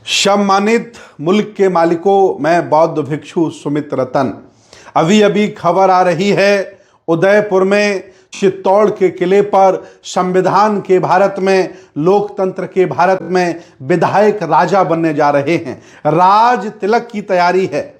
सम्मानित मुल्क के मालिकों, मैं बौद्ध भिक्षु सुमित रतन। अभी अभी खबर आ रही है, उदयपुर में चित्तौड़ के किले पर संविधान के भारत में, लोकतंत्र के भारत में विधायक राजा बनने जा रहे हैं। राज तिलक की तैयारी है।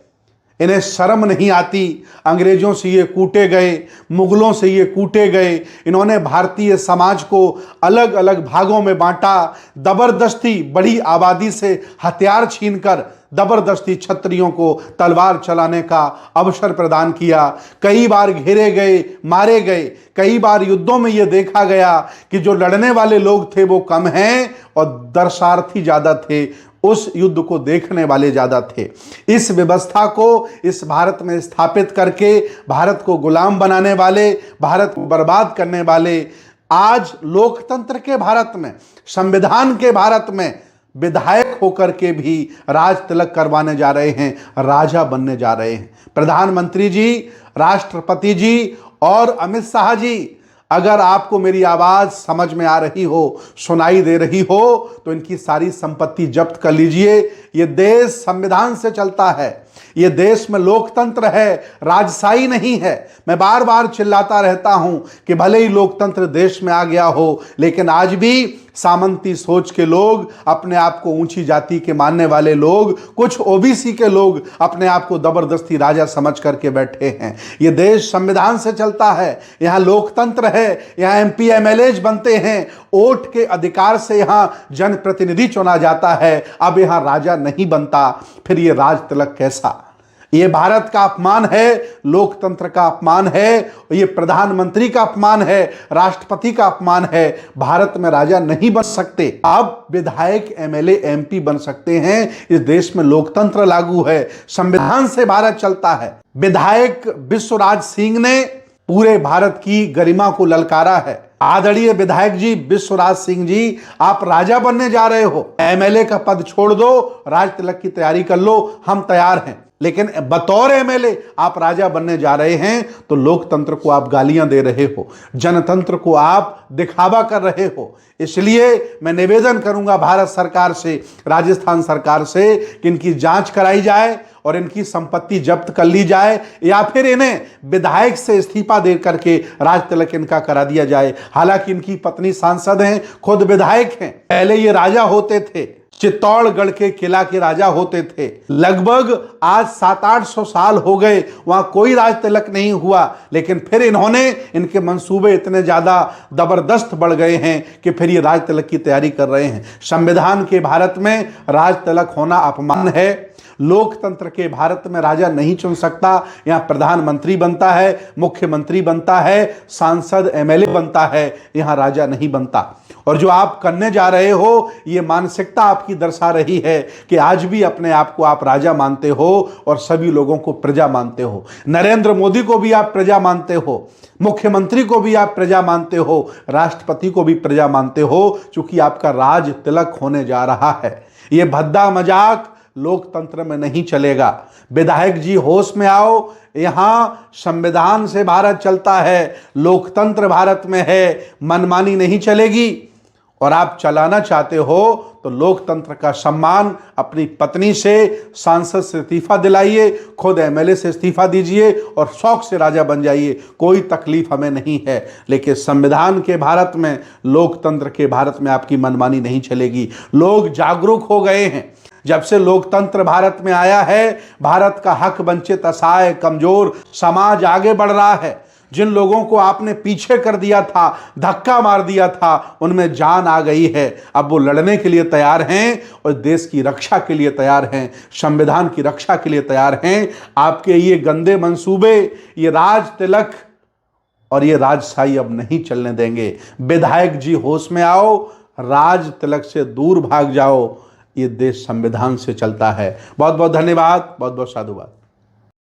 इन्हें शर्म नहीं आती। अंग्रेजों से ये कूटे गए, मुगलों से ये कूटे गए। इन्होंने भारतीय समाज को अलग अलग भागों में बांटा। जबरदस्ती बड़ी आबादी से हथियार छीनकर जबरदस्ती क्षत्रियों को तलवार चलाने का अवसर प्रदान किया। कई बार घेरे गए, मारे गए। कई बार युद्धों में यह देखा गया कि जो लड़ने वाले लोग थे वो कम हैं और दर्शार्थी ज्यादा थे। उस युद्ध को देखने वाले ज्यादा थे। इस व्यवस्था को इस भारत में स्थापित करके भारत को गुलाम बनाने वाले, भारत को बर्बाद करने वाले, आज लोकतंत्र के भारत में, संविधान के भारत में विधायक होकर के भी राज तिलक करवाने जा रहे हैं, राजा बनने जा रहे हैं। प्रधानमंत्री जी, राष्ट्रपति जी और अमित शाह जी, अगर आपको मेरी आवाज समझ में आ रही हो, सुनाई दे रही हो, तो इनकी सारी संपत्ति जब्त कर लीजिए। ये देश संविधान से चलता है। ये देश में लोकतंत्र है, राजशाही नहीं है। मैं बार बार चिल्लाता रहता हूं कि भले ही लोकतंत्र देश में आ गया हो, लेकिन आज भी सामंती सोच के लोग, अपने आप को ऊंची जाति के मानने वाले लोग, कुछ ओबीसी के लोग अपने आप को जबरदस्ती राजा समझ करके बैठे हैं। ये देश संविधान से चलता है। यहाँ लोकतंत्र है। यहाँ एमपी एमएलए बनते हैं। वोट के अधिकार से यहाँ जनप्रतिनिधि चुना जाता है। अब यहाँ राजा नहीं बनता, फिर ये राज तिलक कैसा? ये भारत का अपमान है, लोकतंत्र का अपमान है, ये प्रधानमंत्री का अपमान है, राष्ट्रपति का अपमान है। भारत में राजा नहीं बन सकते। अब विधायक, एमएलए, एमपी बन सकते हैं। इस देश में लोकतंत्र लागू है, संविधान से भारत चलता है। विधायक विश्वराज सिंह ने पूरे भारत की गरिमा को ललकारा है। आदरणीय विधायक जी, विश्वराज सिंह जी, आप राजा बनने जा रहे हो। एमएलए का पद छोड़ दो, राज तिलक की तैयारी कर लो, हम तैयार हैं। लेकिन बतौर एमएलए आप राजा बनने जा रहे हैं तो लोकतंत्र को आप गालियां दे रहे हो, जनतंत्र को आप दिखावा कर रहे हो। इसलिए मैं निवेदन करूंगा भारत सरकार से, राजस्थान सरकार से कि इनकी जांच कराई जाए और इनकी संपत्ति जब्त कर ली जाए, या फिर इन्हें विधायक से इस्तीफा दे करके राज तिलक इनका करा दिया जाए। हालांकि इनकी पत्नी सांसद हैं, खुद विधायक हैं। पहले ये राजा होते थे, चित्तौड़गढ़ के किला के राजा होते थे। लगभग आज 700-800 साल हो गए, वहां कोई राज तिलक नहीं हुआ। लेकिन फिर इनके मंसूबे इतने ज्यादा जबरदस्त बढ़ गए हैं कि फिर ये राज तिलक की तैयारी कर रहे हैं। संविधान के भारत में राज तिलक होना अपमान है। लोकतंत्र के भारत में राजा नहीं चुन सकता। यहां प्रधानमंत्री बनता है, मुख्यमंत्री बनता है, सांसद एमएलए बनता है, यहां राजा नहीं बनता। और जो आप करने जा रहे हो, ये मानसिकता आपकी दर्शा रही है कि आज भी अपने आप को आप राजा मानते हो और सभी लोगों को प्रजा मानते हो। नरेंद्र मोदी को भी आप प्रजा मानते हो, मुख्यमंत्री को भी आप प्रजा मानते हो, राष्ट्रपति को भी प्रजा मानते हो, क्योंकि आपका राज तिलक होने जा रहा है। ये भद्दा मजाक लोकतंत्र में नहीं चलेगा। विधायक जी, होश में आओ। यहां संविधान से भारत चलता है, लोकतंत्र भारत में है, मनमानी नहीं चलेगी। और आप चलाना चाहते हो तो लोकतंत्र का सम्मान अपनी पत्नी से, सांसद से इस्तीफा दिलाइए, खुद एमएलए से इस्तीफा दीजिए और शौक से राजा बन जाइए। कोई तकलीफ हमें नहीं है। लेकिन संविधान के भारत में, लोकतंत्र के भारत में आपकी मनमानी नहीं चलेगी। लोग जागरूक हो गए हैं। जब से लोकतंत्र भारत में आया है, भारत का हक वंचित, असहाय, कमजोर समाज आगे बढ़ रहा है। जिन लोगों को आपने पीछे कर दिया था, धक्का मार दिया था, उनमें जान आ गई है। अब वो लड़ने के लिए तैयार हैं और देश की रक्षा के लिए तैयार हैं, संविधान की रक्षा के लिए तैयार हैं। आपके ये गंदे मंसूबे, ये राज तिलक और ये राजशाही अब नहीं चलने देंगे। विधायक जी, होश में आओ, राज तिलक से दूर भाग जाओ। ये देश संविधान से चलता है। बहुत बहुत धन्यवाद, बहुत बहुत साधुवाद।